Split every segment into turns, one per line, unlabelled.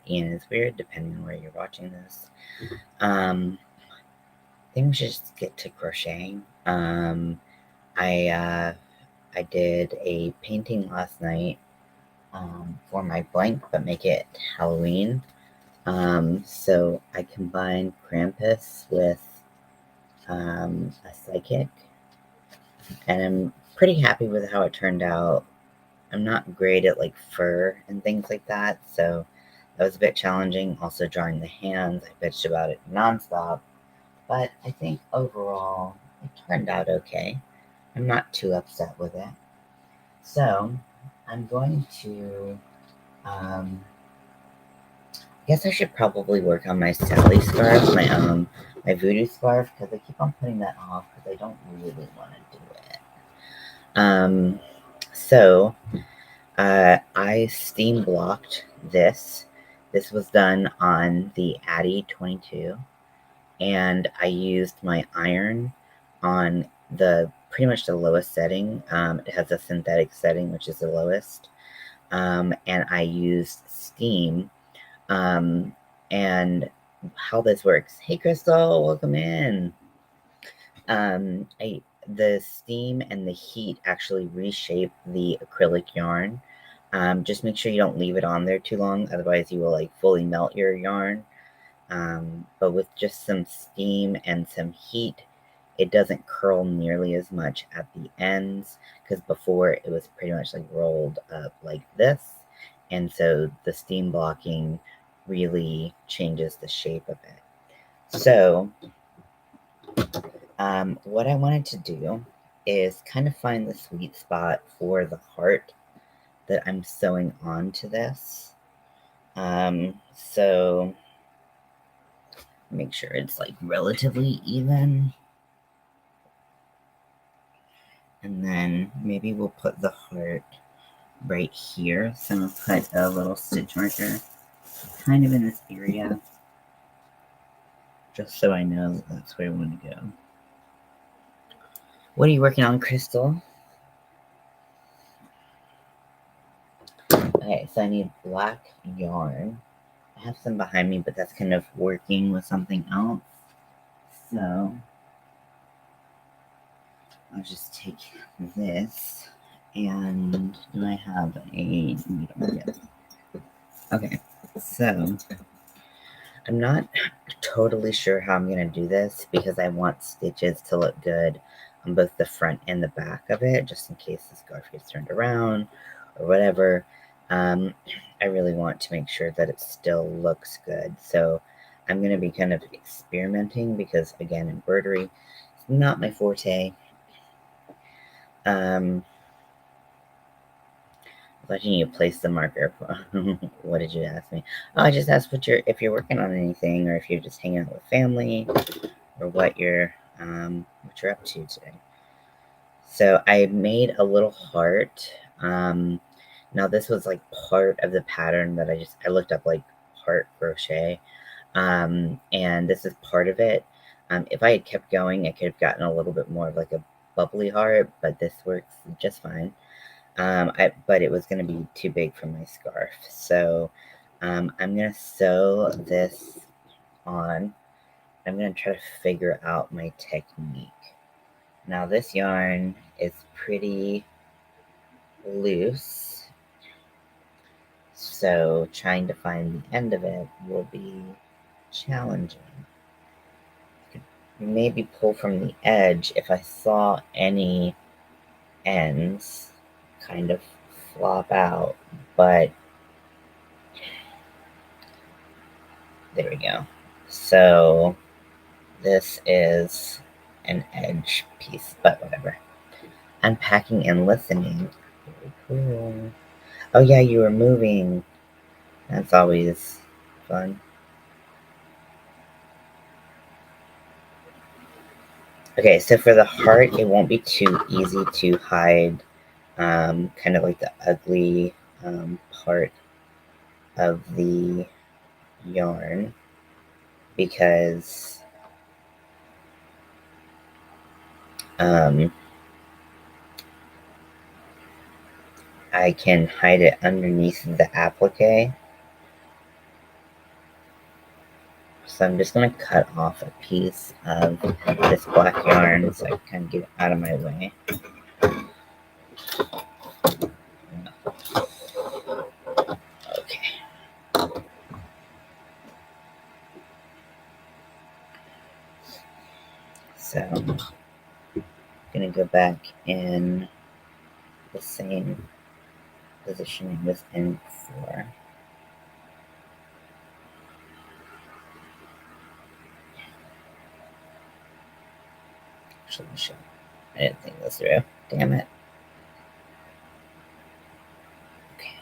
Ian is Weird, depending on where you're watching this. I think we should just get to crocheting. I did a painting last night for my blank, but make it Halloween. So I combined Krampus with a psychic, and I'm pretty happy with how it turned out. I'm not great at like fur and things like that, so that was a bit challenging. Also drawing the hands, I bitched about it nonstop, but I think overall it turned out okay. I'm not too upset with it. So I'm going to, I guess I should probably work on my Sally scarf, my voodoo scarf, because I keep on putting that off because I don't really want to do it. So I steam blocked this. This was done on the Addy 22, and I used my iron on the pretty much the lowest setting. It has a synthetic setting, which is the lowest, and I used steam. And how this works. Hey, Crystal, welcome in. The steam and the heat actually reshape the acrylic yarn. Just make sure you don't leave it on there too long, otherwise you will like fully melt your yarn. But with just some steam and some heat, it doesn't curl nearly as much at the ends, because before it was pretty much like rolled up like this, and so the steam blocking really changes the shape of it. So what I wanted to do is kind of find the sweet spot for the heart that I'm sewing onto this. So make sure it's like relatively even. And then maybe we'll put the heart right here. So I'm gonna put a little stitch marker kind of in this area, just so I know that that's where I want to go. What are you working on, Crystal? Okay, so I need black yarn. I have some behind me, but that's kind of working with something else. So I'll just take this, and do I have a needle? Yes. Okay, so I'm not totally sure how I'm going to do this because I want stitches to look good on both the front and the back of it, just in case the scarf gets turned around or whatever. I really want to make sure that it still looks good. So I'm going to be kind of experimenting because, again, embroidery is not my forte. Letting you place the marker. What did you ask me? Oh, I just asked if you're working on anything, or if you're just hanging out with family, or what you're up to today. So I made a little heart. Now this was like part of the pattern that I looked up, like heart crochet, and this is part of it. If I had kept going, I could have gotten a little bit more of like a bubbly heart, but this works just fine. But it was going to be too big for my scarf. So I'm going to sew this on. I'm going to try to figure out my technique. Now this yarn is pretty loose, so trying to find the end of it will be challenging. Maybe pull from the edge if I saw any ends kind of flop out, but there we go. So this is an edge piece, but whatever. Unpacking and listening. Very cool. Oh yeah, you were moving. That's always fun. Okay, so for the heart, it won't be too easy to hide kind of like the ugly part of the yarn, because I can hide it underneath the applique. So I'm just going to cut off a piece of this black yarn so I can kind of get it out of my way. Okay. So I'm going to go back in the same position I was in before. Actually, I didn't think this through. Damn it. Okay.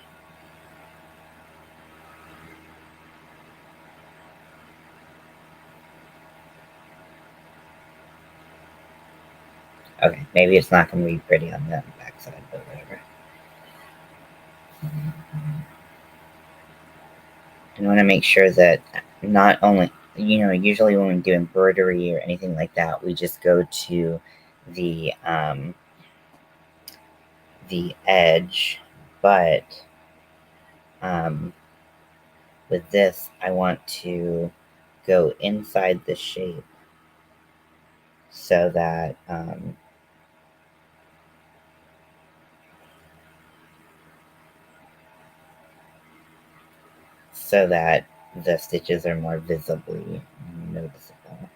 Okay, maybe it's not going to be pretty on the backside, but whatever. I want to make sure that not only, usually when we do embroidery or anything like that, we just go to the edge, but with this, I want to go inside the shape so that the stitches are more visibly noticeable.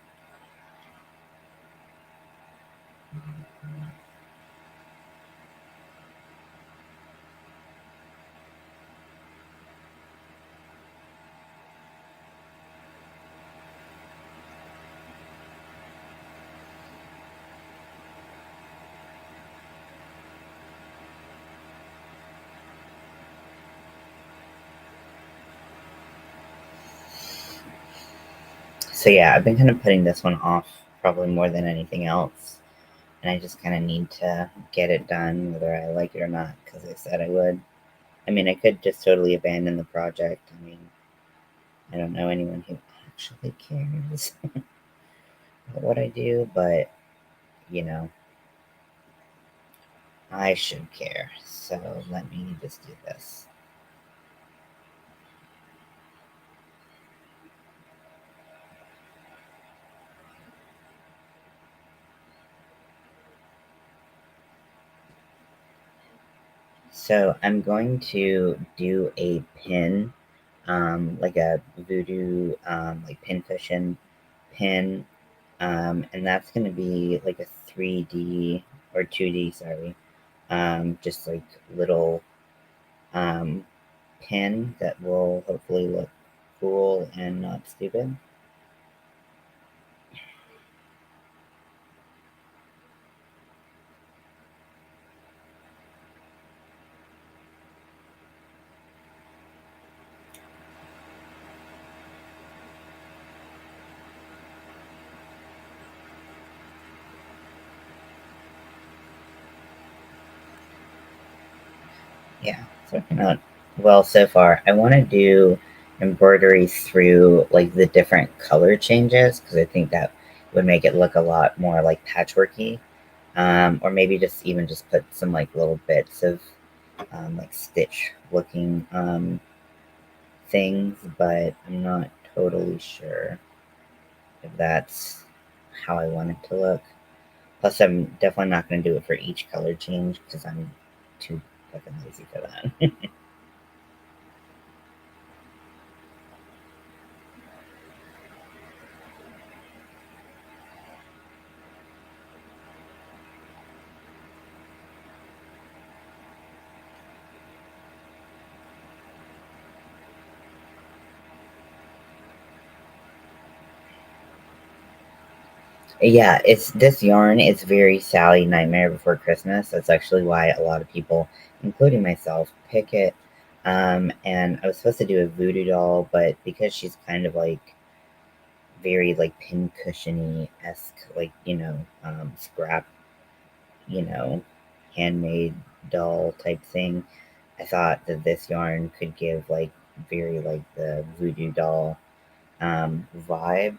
So yeah, I've been kind of putting this one off probably more than anything else. And I just kind of need to get it done, whether I like it or not, because I said I would. I mean, I could just totally abandon the project. I mean, I don't know anyone who actually cares about what I do, but, I should care. So let me just do this. So I'm going to do a pin, like a voodoo, like pin cushion pin, and that's going to be like a 3D or 2D, sorry, just like little pin that will hopefully look cool and not stupid. Yeah, it's working out well so far. I want to do embroidery through like the different color changes because I think that would make it look a lot more like patchworky. Or maybe just even just put some like little bits of like stitch looking things, but I'm not totally sure if that's how I want it to look. Plus, I'm definitely not going to do it for each color change because I'm too fucking lazy for that. Yeah, it's this yarn is very Sally Nightmare Before Christmas. That's actually why a lot of people, including myself, pick it. And I was supposed to do a voodoo doll, but because she's kind of like very like pincushiony esque, like scrap, you know, handmade doll type thing. I thought that this yarn could give like very like the voodoo doll vibe.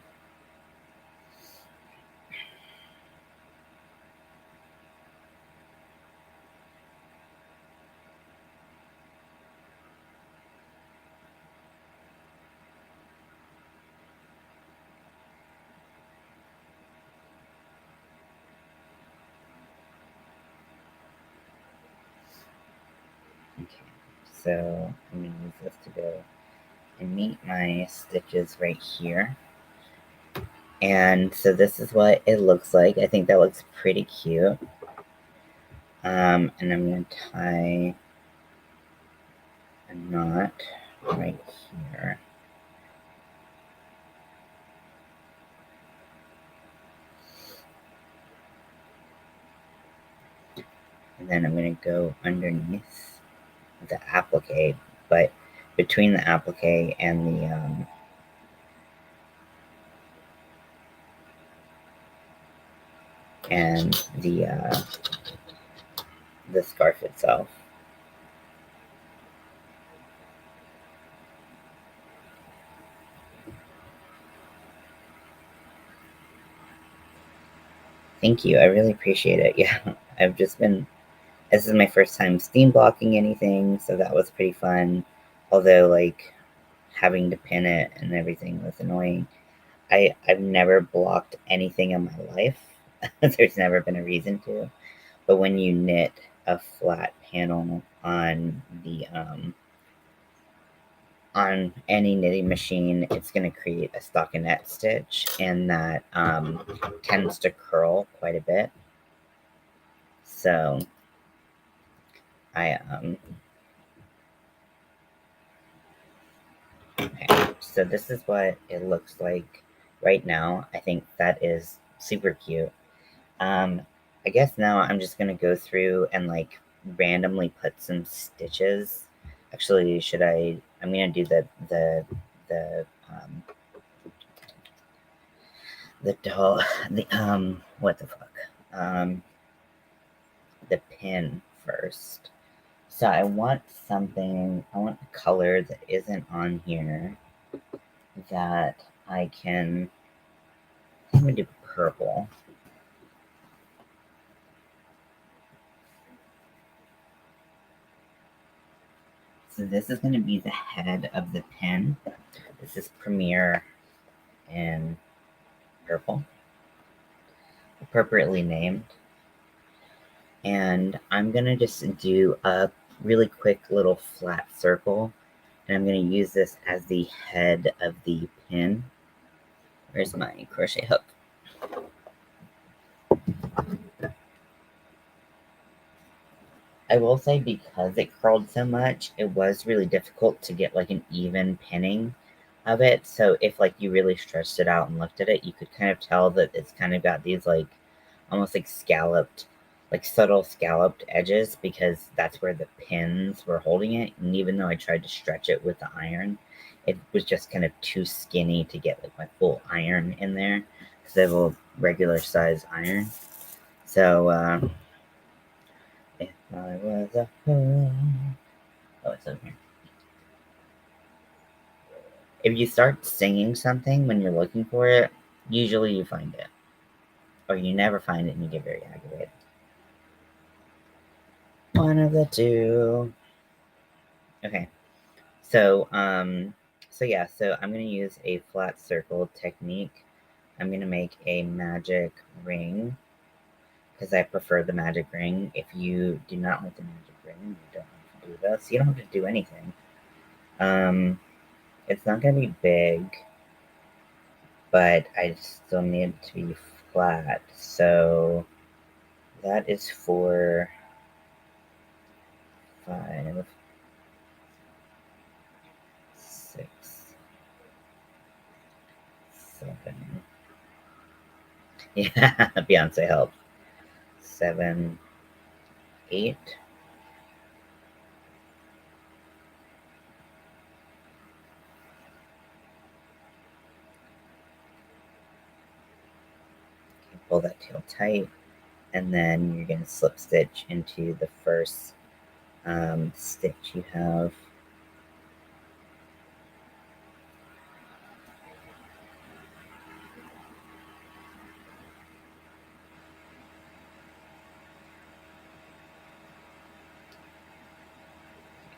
So I'm going to use this to go and meet my stitches right here. And so this is what it looks like. I think that looks pretty cute. And I'm going to tie a knot right here. And then I'm going to go underneath the applique, but between the applique and the scarf itself. Thank you. I really appreciate it. Yeah, this is my first time steam blocking anything, so that was pretty fun. Although, like, having to pin it and everything was annoying. I've never blocked anything in my life. There's never been a reason to. But when you knit a flat panel on any knitting machine, it's going to create a stockinette stitch, and that tends to curl quite a bit. So okay, so this is what it looks like right now. I think that is super cute. I guess now I'm just gonna go through and like randomly put some stitches. Actually, I'm gonna do the the doll the what the fuck the pin first. So I want a color that isn't on here that I'm gonna do purple. So this is going to be the head of the pin. This is Premiere in purple, appropriately named. And I'm going to just do a really quick little flat circle. And I'm going to use this as the head of the pin. Where's my crochet hook? I will say, because it curled so much, it was really difficult to get like an even pinning of it. So if like you really stretched it out and looked at it, you could kind of tell that it's kind of got these like almost like scalloped, like subtle scalloped edges, because that's where the pins were holding it. And even though I tried to stretch it with the iron, it was just kind of too skinny to get like my full iron in there, because I have a regular size iron. So if I was a fool. Oh, it's over here. If you start singing something when you're looking for it, usually you find it. Or you never find it and you get very aggravated. One of the two. Okay. So yeah, so I'm gonna use a flat circle technique. I'm gonna make a magic ring, because I prefer the magic ring. If you do not want the magic ring, you don't have to do this. You don't have to do anything. It's not gonna be big, but I still need it to be flat. So that is for 5, 6, 7. Yeah, Beyonce helped. 7, 8. Pull that tail tight, and then you're going to slip stitch into the first stitch you have.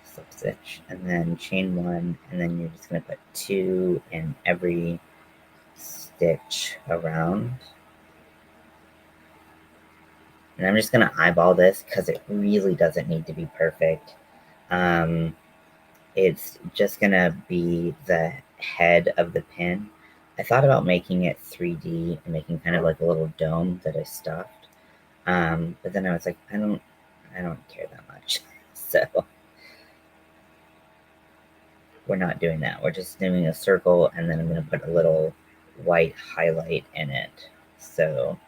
Slip stitch, and then chain 1, and then you're just going to put 2 in every stitch around. And I'm just going to eyeball this because it really doesn't need to be perfect. it's just gonna be the head of the pin. I thought about making it 3D and making kind of like a little dome that I stuffed. But then I was like, I don't care that much. So we're not doing that. We're just doing a circle, and then I'm gonna put a little white highlight in it so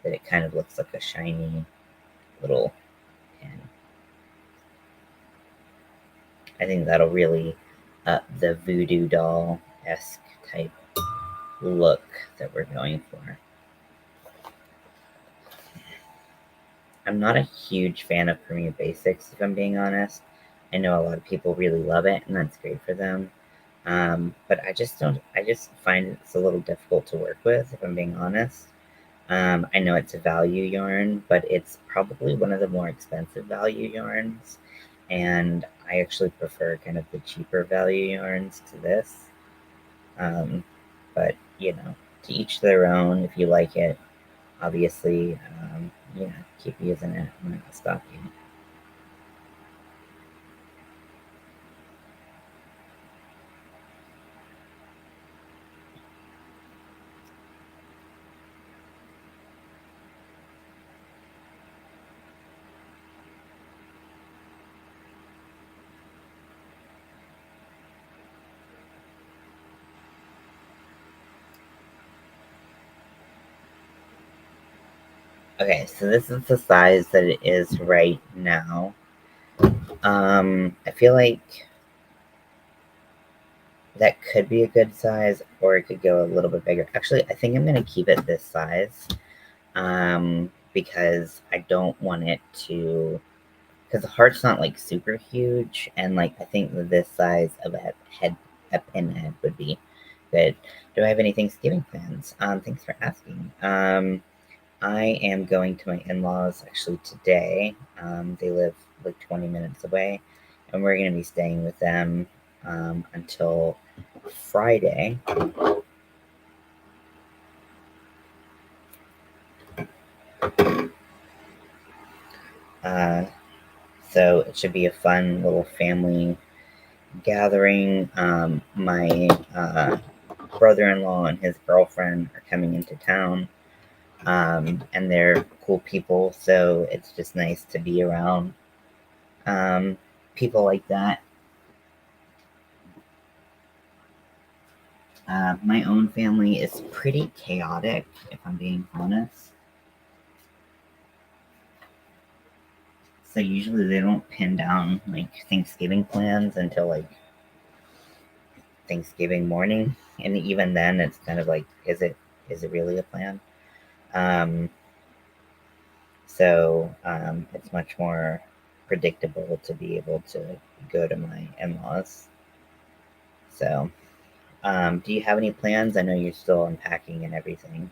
that it kind of looks like a shiny little pin. I think that'll really up the voodoo doll-esque type look that we're going for. I'm not a huge fan of Premiere Basics, if I'm being honest. I know a lot of people really love it, and that's great for them. But I just don't, I just find it's a little difficult to work with, if I'm being honest. I know it's a value yarn, but it's probably one of the more expensive value yarns. And I actually prefer kind of the cheaper value yarns to this. But, to each their own. If you like it, obviously, keep using it. I'm not going to stop you. Okay, so this is the size that it is right now. I feel like that could be a good size, or it could go a little bit bigger. Actually, I think I'm going to keep it this size, because I don't want it to, because the heart's not like super huge, and like I think that this size of a head, a pin head would be good. Do I have any Thanksgiving plans? Thanks for asking. I am going to my in-laws actually today. They live like 20 minutes away, and we're going to be staying with them until Friday. Uh, so it should be a fun little family gathering. My brother-in-law and his girlfriend are coming into town, and they're cool people, so it's just nice to be around people like that. My own family is pretty chaotic, if I'm being honest. So usually they don't pin down like Thanksgiving plans until like Thanksgiving morning, and even then, it's kind of like, is it really a plan? Um, so it's much more predictable to be able to go to my in-laws. So, do you have any plans? I know you're still unpacking and everything.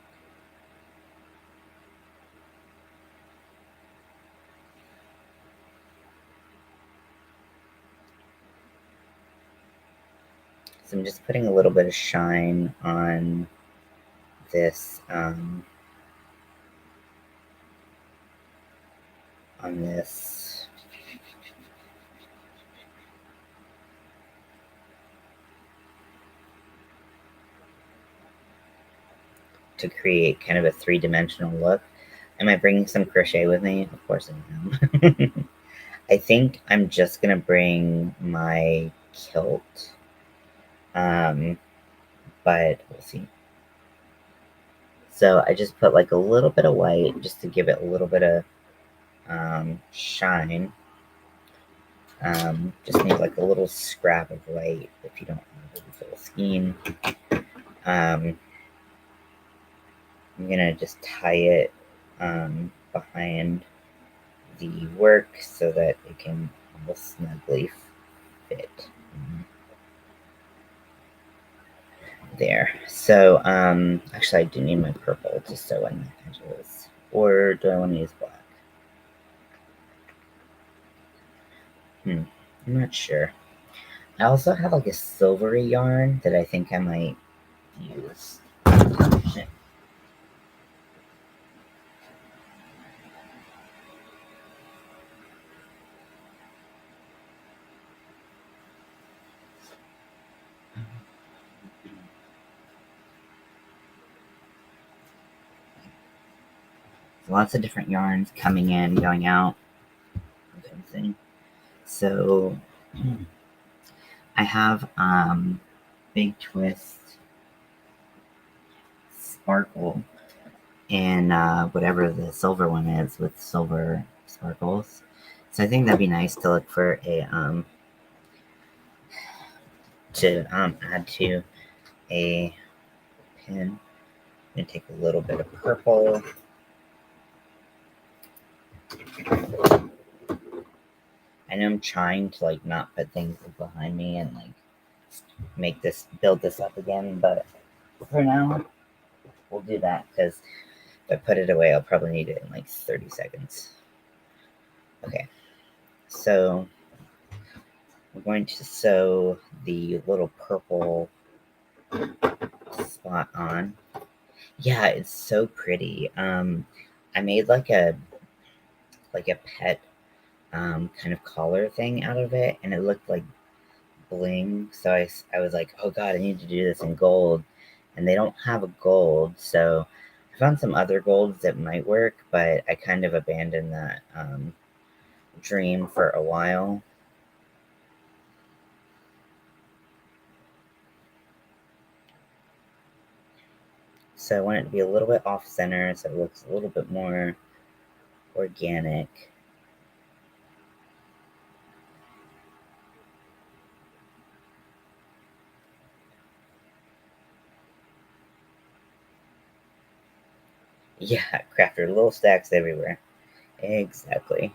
So I'm just putting a little bit of shine this um, on this to create kind of a three-dimensional look. Am I bringing some crochet with me? Of course I am. I think I'm just gonna bring my kilt, um, but we'll see. So I just put like a little bit of white just to give it a little bit of shine. Just need like a little scrap of white if you don't want a little scheme. Um, I'm gonna just tie it behind the work so that it can all snugly fit there. So actually I do need my purple to sew in the edges. Or do I want to use black? I'm not sure. I also have like a silvery yarn that I think I might use. Shit. lots of different yarns coming in, going out, kind of thing. So I have Big Twist Sparkle and whatever the silver one is with silver sparkles. So I think that'd be nice to look for a add to a pin. I'm gonna take a little bit of purple. I know I'm trying to like not put things behind me and like build this up again, but for now we'll do that because if I put it away, I'll probably need it in like 30 seconds. Okay, so we're going to sew the little purple spot on. Yeah, it's so pretty. I made like a pet kind of collar thing out of it, and it looked like bling. So I was like, oh god, I need to do this in gold, and they don't have a gold, so I found some other golds that might work, but I kind of abandoned that dream for a while. So I want it to be a little bit off center so it looks a little bit more organic. Yeah, crafter, little stacks everywhere. Exactly.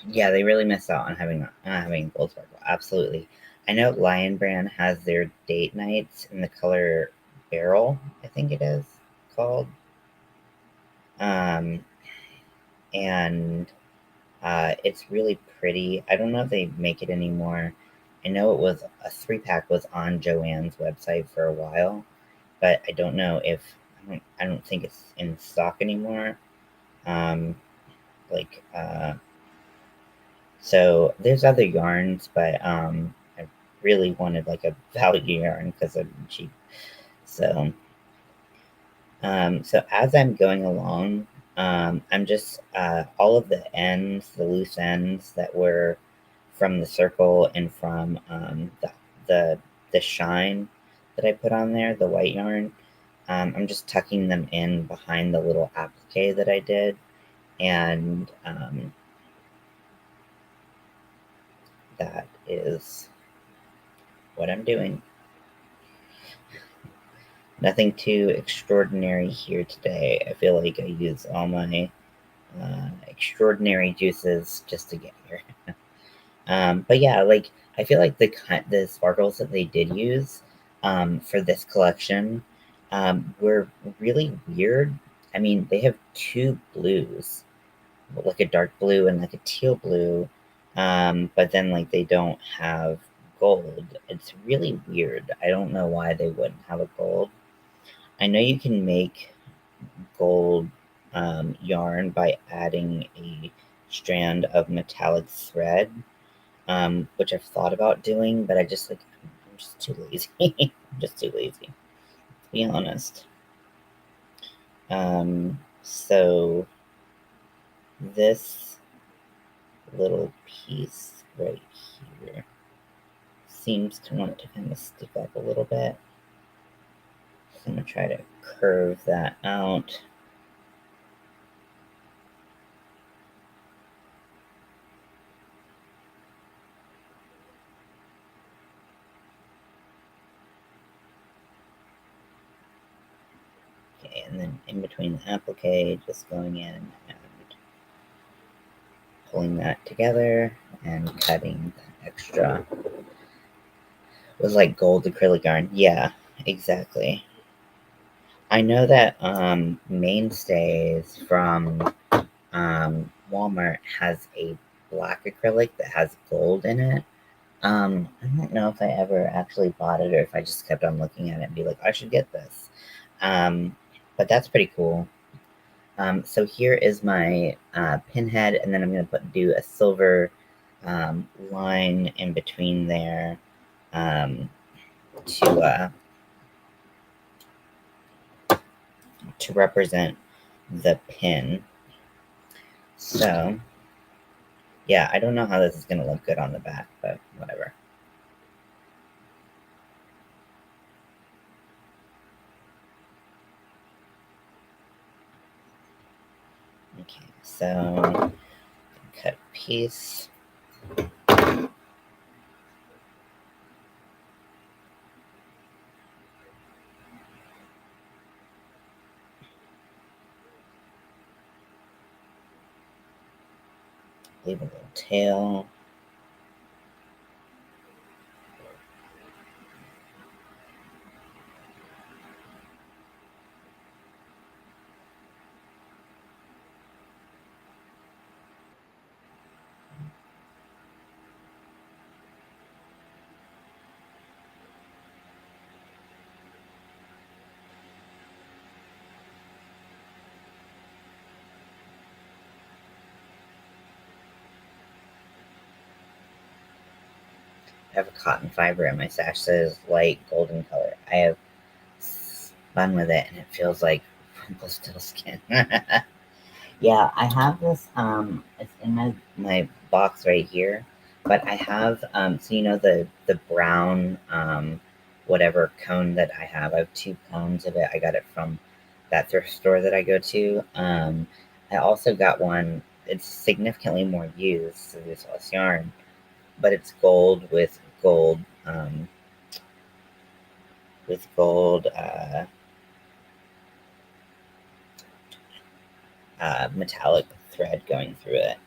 Yeah, they really missed out on having gold sparkle. Absolutely. I know Lion Brand has their date nights in the color Beryl, I think it is called. Um, and it's really pretty. I don't know if they make it anymore. I know it was a 3-pack was on Joann's website for a while, but I don't know if I don't think it's in stock anymore. Um, like So there's other yarns, but I really wanted like a value yarn because they're cheap. So so as I'm going along, I'm just all of the loose ends that were from the circle and from the the shine that I put on there, the white yarn. I'm just tucking them in behind the little applique that I did, and that is what I'm doing. Nothing too extraordinary here today. I feel like I use all my extraordinary juices just to get here. But yeah, like I feel like the sparkles that they did use for this collection were really weird. I mean, they have two blues, like a dark blue and like a teal blue, but then like they don't have gold. It's really weird. I don't know why they wouldn't have a gold. I know you can make gold yarn by adding a strand of metallic thread, which I've thought about doing, but I'm just too lazy. I'm just too lazy, to be honest. So this little piece right here seems to want to kind of stick up a little bit. So I'm going to try to curve that out. Okay, and then in between the applique, just going in and pulling that together and cutting the extra. It was like gold acrylic yarn. Yeah, exactly. I know that mainstays from Walmart has a black acrylic that has gold in it. I don't know if I ever actually bought it or if I just kept on looking at it and be like, I should get this. Um, but that's pretty cool. So here is my pinhead, and then I'm going to do a silver line in between there um, to to represent the pin. So yeah, I don't know how this is going to look good on the back, but whatever. Okay, so cut a piece. Leave a little tail. I have a cotton fiber in my stash that is light golden color. I have spun with it and it feels like wrinkled still skin. Yeah, I have this, it's in my box right here, but I have, so you know the brown, whatever cone that I have 2 cones of it. I got it from that thrift store that I go to. I also got one, it's significantly more used, so there's less yarn, but it's gold with gold, metallic thread going through it.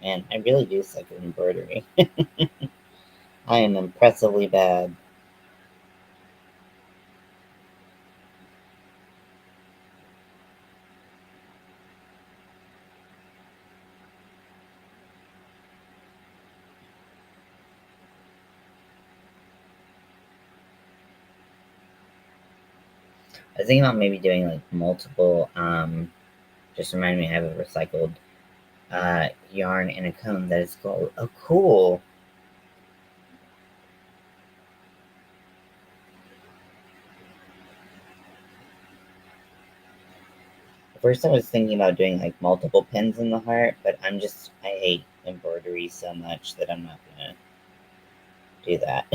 Man, I really do suck at embroidery. I am impressively bad. I was thinking about maybe doing like multiple, just remind me I have a recycled yarn in a cone that is gold. Oh, cool. At first I was thinking about doing like multiple pins in the heart, but I hate embroidery so much that I'm not gonna do that.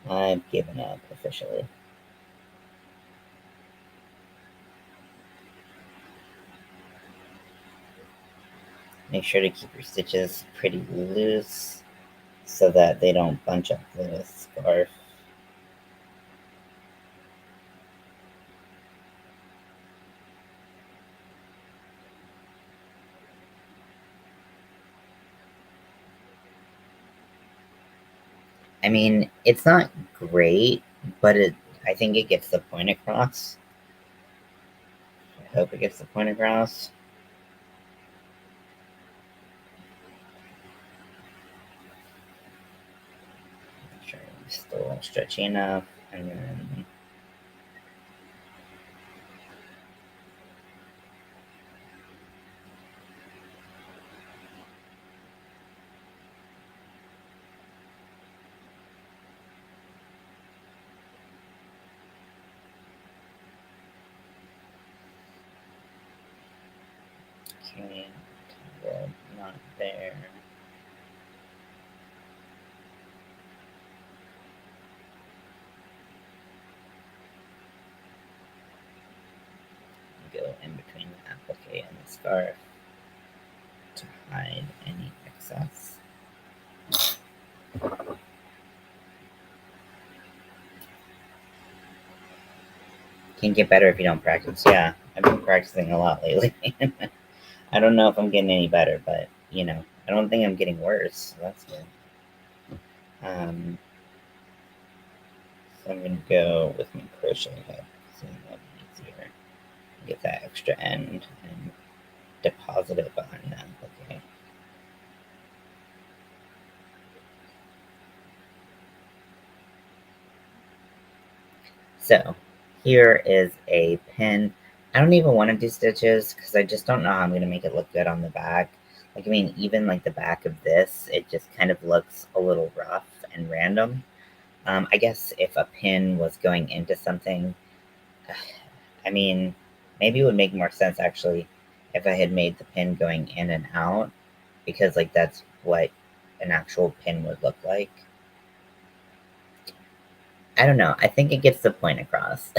I've given up officially. Make sure to keep your stitches pretty loose so that they don't bunch up the scarf. I mean, it's not great, but I think it gets the point across. I hope it gets the point across. Make sure it's still stretchy enough, and then okay, well, not there. Go in between the applique and the scarf to hide any excess. Can get better if you don't practice. Yeah, I've been practicing a lot lately. I don't know if I'm getting any better, but you know, I don't think I'm getting worse, so that's good. So I'm going to go with my crochet hook, so that'll be easier. Get that extra end and deposit it behind that. Okay. So here is a pin. I don't even want to do stitches because I just don't know how I'm going to make it look good on the back. Like, I mean, even like the back of this, it just kind of looks a little rough and random. I guess if a pin was going into something, I mean, maybe it would make more sense actually if I had made the pin going in and out, because like that's what an actual pin would look like. I don't know. I think it gets the point across.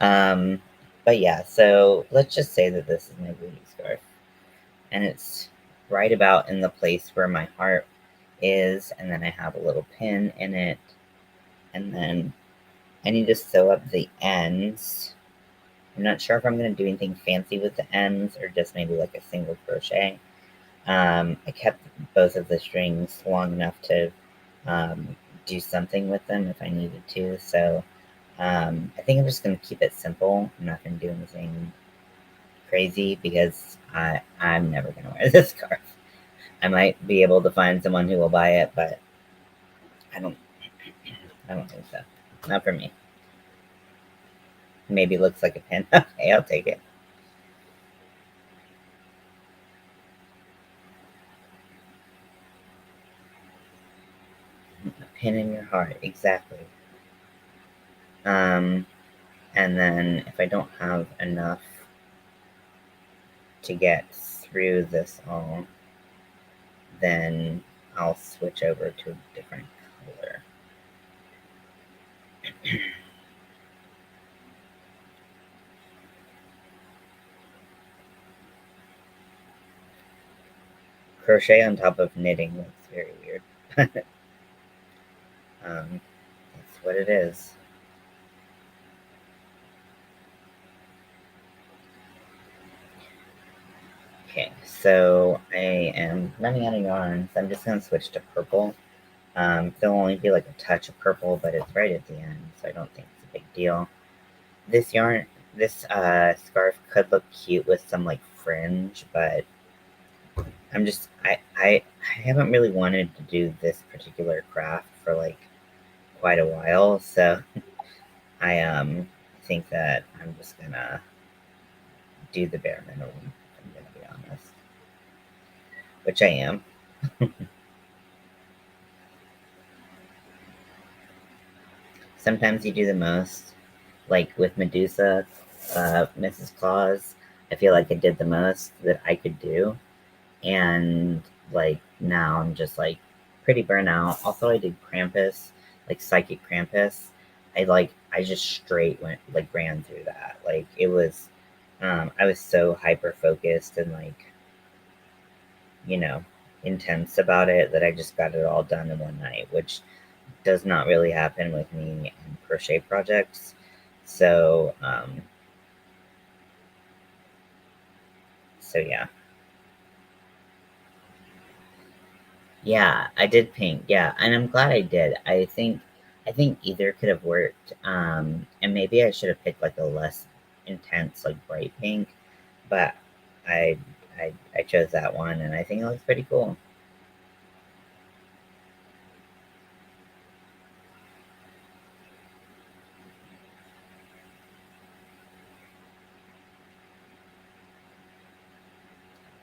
um, but yeah, so let's just say that this is my booty scarf, and it's right about in the place where my heart is, and then I have a little pin in it, and then I need to sew up the ends. I'm not sure if I'm going to do anything fancy with the ends or just maybe like a single crochet. I kept both of the strings long enough to um, do something with them if I needed to. So I think I'm just going to keep it simple. I'm not going to do anything crazy because I'm never going to wear this scarf. I might be able to find someone who will buy it, but I don't. I don't think so. Not for me. Maybe it looks like a pin. Okay, I'll take it. A pin in your heart, exactly. Um, and then if I don't have enough to get through this all, then I'll switch over to a different color. Crochet on top of knitting looks very weird. That's what it is. Okay, so I am running out of yarn, so I'm just going to switch to purple. There'll only be like a touch of purple, but it's right at the end, so I don't think it's a big deal. This yarn, this scarf could look cute with some like fringe, but I haven't really wanted to do this particular craft for like quite a while, so I think that I'm just gonna do the bare minimum. I'm gonna be honest, which I am. Sometimes you do the most, like with Medusa, Mrs. Claus. I feel like I did the most that I could do, and like now I'm just like pretty burnout. Also, I did Krampus, like Psychic Krampus. I just straight went like ran through that. Like it was, I was so hyper focused and like you know intense about it that I just got it all done in one night, which does not really happen with me in crochet projects. So so yeah. Yeah, I did pink. Yeah, and I'm glad I did. I think either could have worked. And maybe I should have picked like a less intense, like bright pink, but I I chose that one, and I think it looks pretty cool.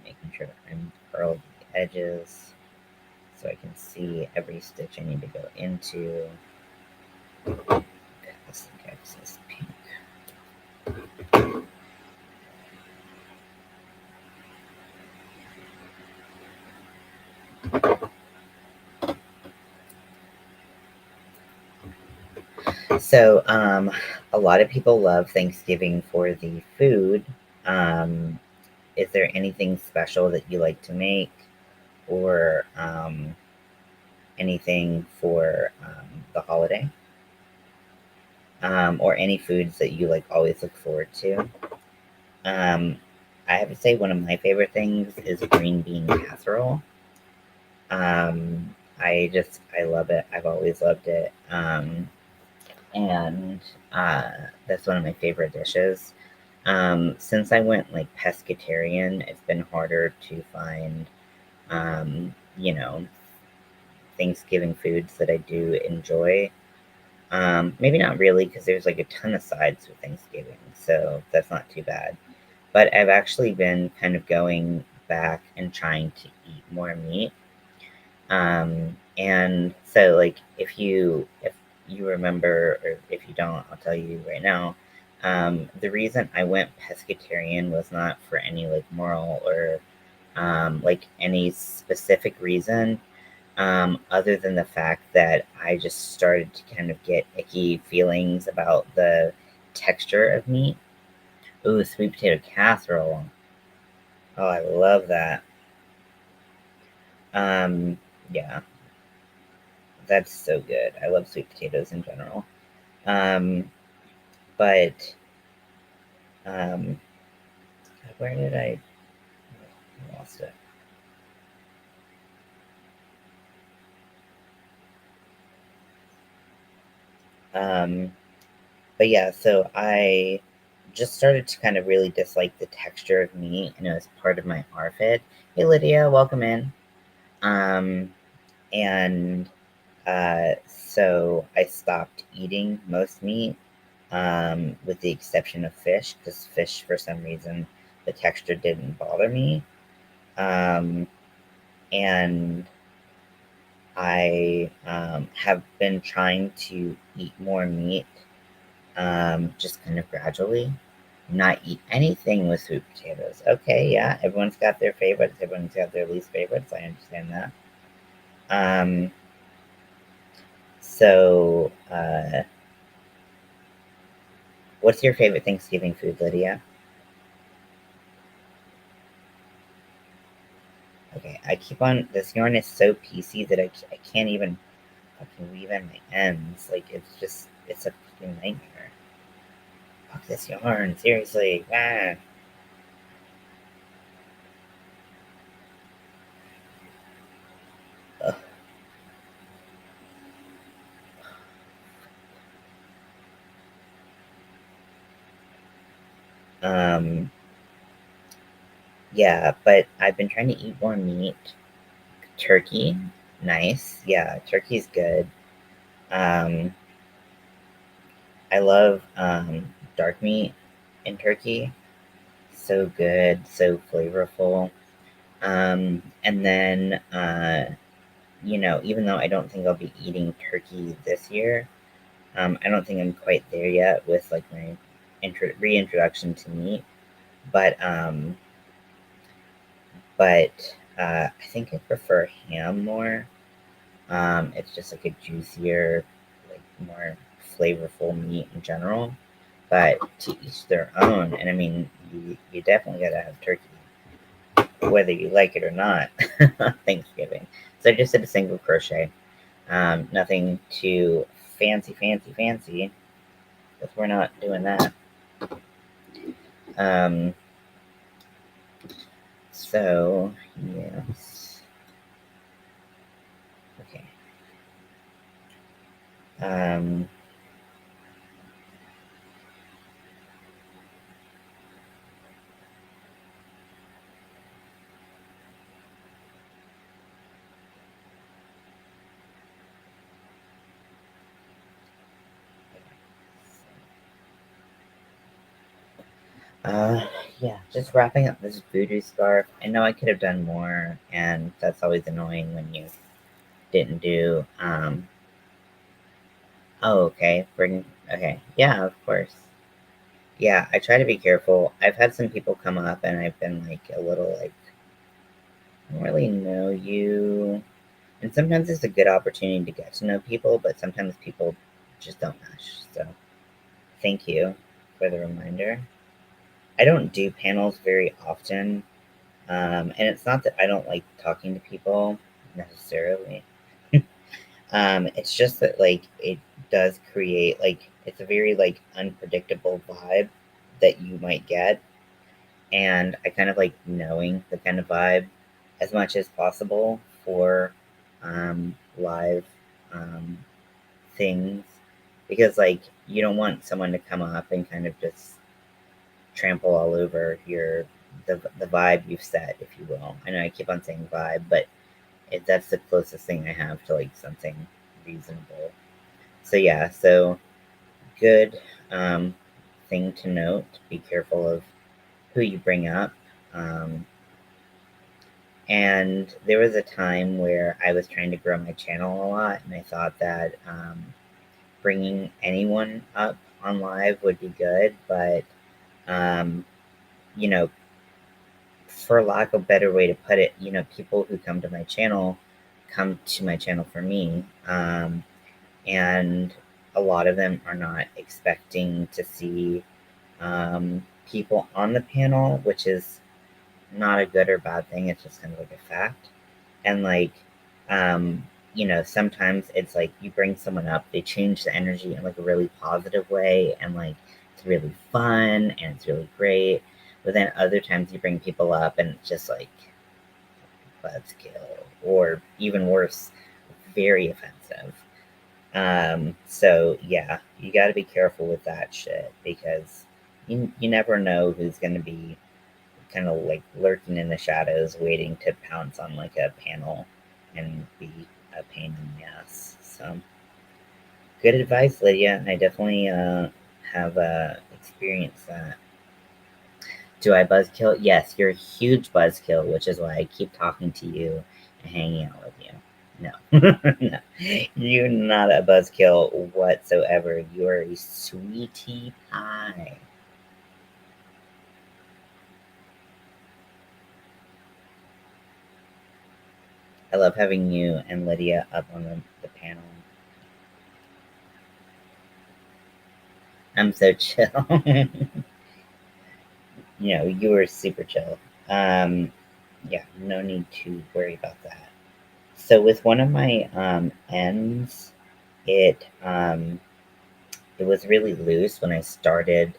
Making sure that I'm curled the edges so I can see every stitch I need to go into. Okay, this think is pink. So, a lot of people love Thanksgiving for the food. Um, is there anything special that you like to make, or anything for the holiday, or any foods that you like always look forward to? Um, I have to say one of my favorite things is green bean casserole. I love it. I've always loved it. And that's one of my favorite dishes. Since I went like pescatarian, it's been harder to find, you know, Thanksgiving foods that I do enjoy. Maybe not really, because there's like a ton of sides with Thanksgiving, so that's not too bad. But I've actually been kind of going back and trying to eat more meat. And so like if you remember, or if you don't, I'll tell you right now. The reason I went pescatarian was not for any like moral or like any specific reason, other than the fact that I just started to kind of get icky feelings about the texture of meat. Ooh, sweet potato casserole. Oh, I love that. Um, yeah, that's so good. I love sweet potatoes in general. Um, but um, where did I lost it? Um, but yeah, so I just started to kind of really dislike the texture of meat, and it was part of my RFID. Hey, Lydia, welcome in. Um, and so I stopped eating most meat, with the exception of fish, because fish, for some reason, the texture didn't bother me. Um, and I have been trying to eat more meat, just kind of gradually. Not eat anything with sweet potatoes. Okay, yeah, everyone's got their favorites, everyone's got their least favorites. I understand that. Um, so, what's your favorite Thanksgiving food, Lydia? Okay, I keep on. This yarn is so PC that I can't even fucking weave in my ends. Like, it's a fucking nightmare. Fuck this yarn, seriously. Ah. Ugh. Um, yeah, but I've been trying to eat more meat. Turkey, nice. Yeah, turkey's good. Um, I love dark meat in turkey. So good, so flavorful. And then, even though I don't think I'll be eating turkey this year, I don't think I'm quite there yet with like my reintroduction to meat. But I think I prefer ham more. It's just like a juicier, like more flavorful meat in general. But to each their own. And I mean, you definitely gotta have turkey, whether you like it or not, on Thanksgiving. So I just did a single crochet. Nothing too fancy, because we're not doing that. Um, so, yes. Okay. Um, Uh, yeah, just wrapping up this voodoo scarf. I know I could have done more, and that's always annoying when you didn't do. Oh, okay, okay, yeah, of course. Yeah, I try to be careful. I've had some people come up, and I've been like a little like, I don't really know you. And sometimes it's a good opportunity to get to know people, but sometimes people just don't mesh. So, thank you for the reminder. I don't do panels very often. And it's not that I don't like talking to people necessarily. It's just that like it does create like it's a very like unpredictable vibe that you might get. and I kind of like knowing the kind of vibe as much as possible for live um, things, because like you don't want someone to come up and kind of just trample all over the vibe you've set, if you will. I know I keep on saying vibe, but that's the closest thing I have to like something reasonable. So yeah, so good thing to note. Be careful of who you bring up. Um, and there was a time where I was trying to grow my channel a lot, and I thought that bringing anyone up on live would be good, but um, you know, for lack of a better way to put it, people who come to my channel for me. And a lot of them are not expecting to see people on the panel, which is not a good or bad thing. It's just kind of like a fact. And like, sometimes it's like you bring someone up, they change the energy in like a really positive way, and like it's really fun and it's really great. But then other times you bring people up and it's just like buzzkill, or even worse, very offensive. So yeah, you got to be careful with that shit, because you never know who's going to be kind of like lurking in the shadows, waiting to pounce on like a panel and be a pain in the ass. So good advice, Lydia. I definitely have experienced that. Do I buzzkill? Yes, you're a huge buzzkill, which is why I keep talking to you and hanging out with you. No, no, you're not a buzzkill whatsoever. You're a sweetie pie. I love having you and Lydia up on the panel. I'm so chill. You were super chill. Um, yeah, no need to worry about that. So with one of my ends, it it was really loose when I started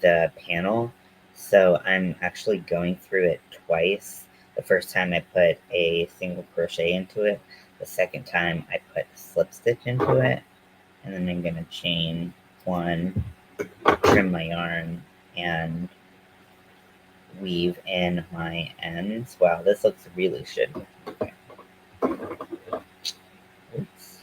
the panel, so I'm actually going through it twice. The first time I put a single crochet into it. The second time I put a slip stitch into it, and then I'm gonna chain one, trim my yarn, and weave in my ends. Wow, this looks really shitty. Okay. Oops.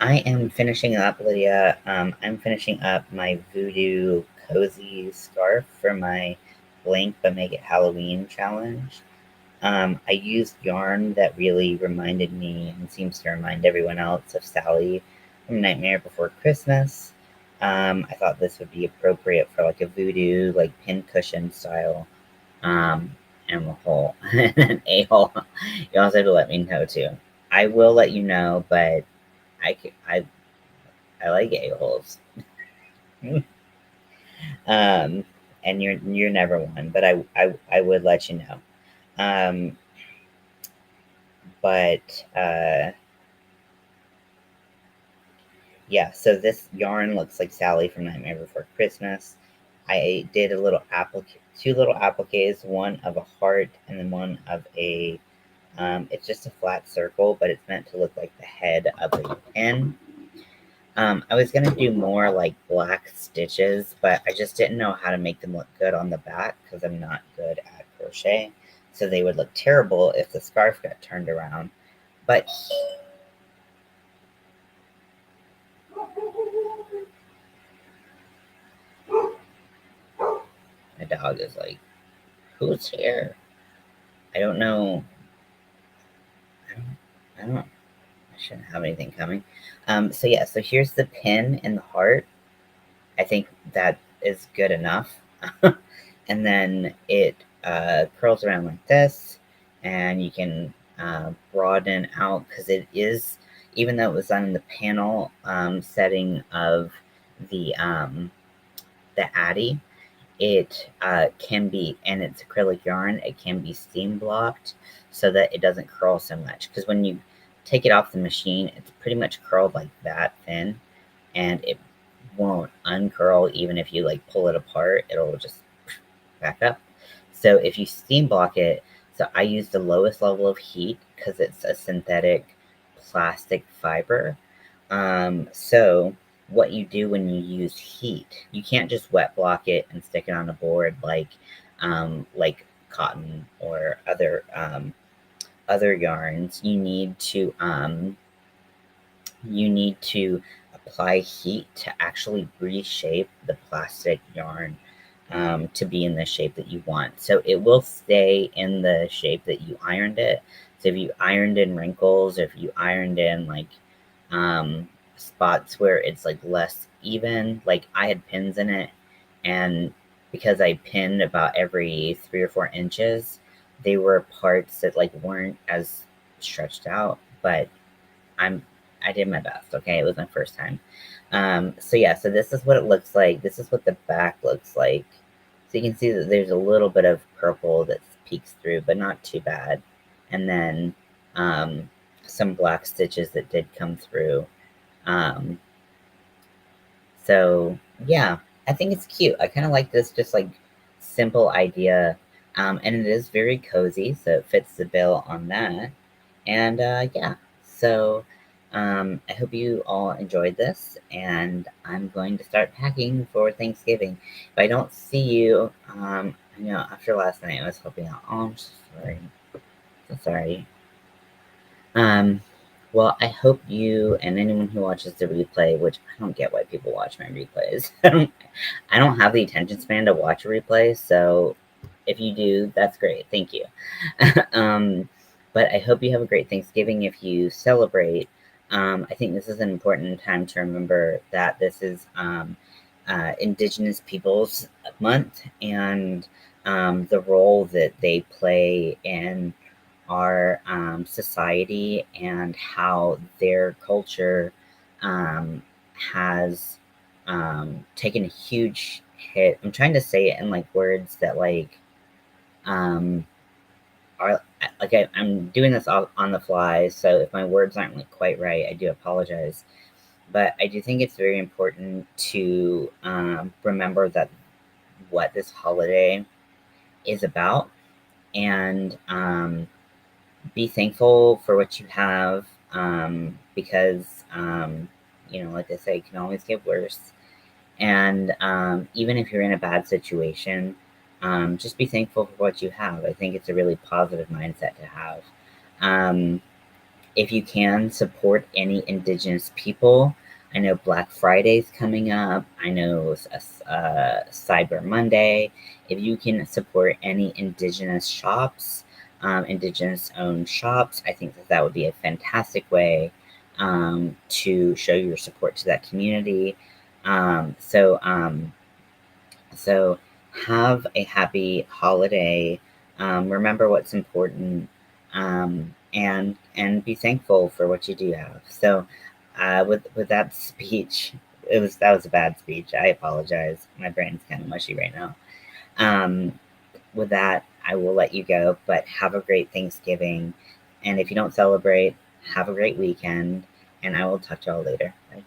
I am finishing up, Lydia. I'm finishing up my voodoo cozy scarf for my Blink but Make It Halloween challenge. I used yarn that really reminded me, and seems to remind everyone else, of Sally from Nightmare Before Christmas. I thought this would be appropriate for like a voodoo, like pincushion style and the hole. An a-hole. You also have to let me know too. I will let you know, but I like a-holes. um, and you're never one, but I would let you know. Um, but yeah, so this yarn looks like Sally from Nightmare Before Christmas. I did two little appliques, one of a heart and then one of a. It's just a flat circle, but it's meant to look like the head of a pin. I was gonna do more like black stitches, but I just didn't know how to make them look good on the back because I'm not good at crochet. So they would look terrible if the scarf got turned around. But my dog is like, who's here? I don't know. I don't. I shouldn't have anything coming. So yeah. So here's the pin in the heart. I think that is good enough. And then it curls around like this, and you can broaden out, because it is, even though it was on the panel setting of the Addy, it can be, and it's acrylic yarn, it can be steam blocked so that it doesn't curl so much. Because when you take it off the machine, it's pretty much curled like that thin. and it won't uncurl even if you like pull it apart. It'll just back up. So if you steam block it, so I use the lowest level of heat because it's a synthetic plastic fiber. So what you do when you use heat, you can't just wet block it and stick it on a board like cotton or other yarns. You need to apply heat to actually reshape the plastic yarn to be in the shape that you want. So it will stay in the shape that you ironed it. So if you ironed in wrinkles, or if you ironed in like spots where it's like less even, like I had pins in it, and because I pinned about every 3 or 4 inches, they were parts that like weren't as stretched out, but I'm I did my best. Okay, it was my first time. So yeah, so this is what it looks like. This is what the back looks like. So you can see that there's a little bit of purple that peeks through, but not too bad. And then some black stitches that did come through. Um, so yeah, I think it's cute. I kind of like this just like simple idea. And it is very cozy, so it fits the bill on that. And yeah, so I hope you all enjoyed this, and I'm going to start packing for Thanksgiving. If I don't see you, I know after last night I was hoping, oh, I'm so sorry. So sorry. Um, well, I hope you and anyone who watches the replay, which I don't get why people watch my replays. I don't have the attention span to watch a replay, so if you do, that's great. Thank you. um, but I hope you have a great Thanksgiving if you celebrate. I think this is an important time to remember that this is Indigenous Peoples Month, and the role that they play in our society, and how their culture has taken a huge hit. I'm trying to say it in like words that like um, are like I'm doing this all on the fly, so if my words aren't like quite right, I do apologize. But I do think it's very important to remember that what this holiday is about, and be thankful for what you have, because like I say, it can always get worse. And even if you're in a bad situation, just be thankful for what you have. I think it's a really positive mindset to have. Um, if you can, support any Indigenous people. I know Black Friday's coming up. I know Cyber Monday. If you can support any Indigenous shops, Indigenous owned shops, I think that that would be a fantastic way to show your support to that community. Um, so, um, so have a happy holiday. Remember what's important, and be thankful for what you do have. So, with that speech, that was a bad speech. I apologize. My brain's kind of mushy right now. Um, with that, I will let you go. But have a great Thanksgiving, and if you don't celebrate, have a great weekend. And I will talk to y'all later. Bye.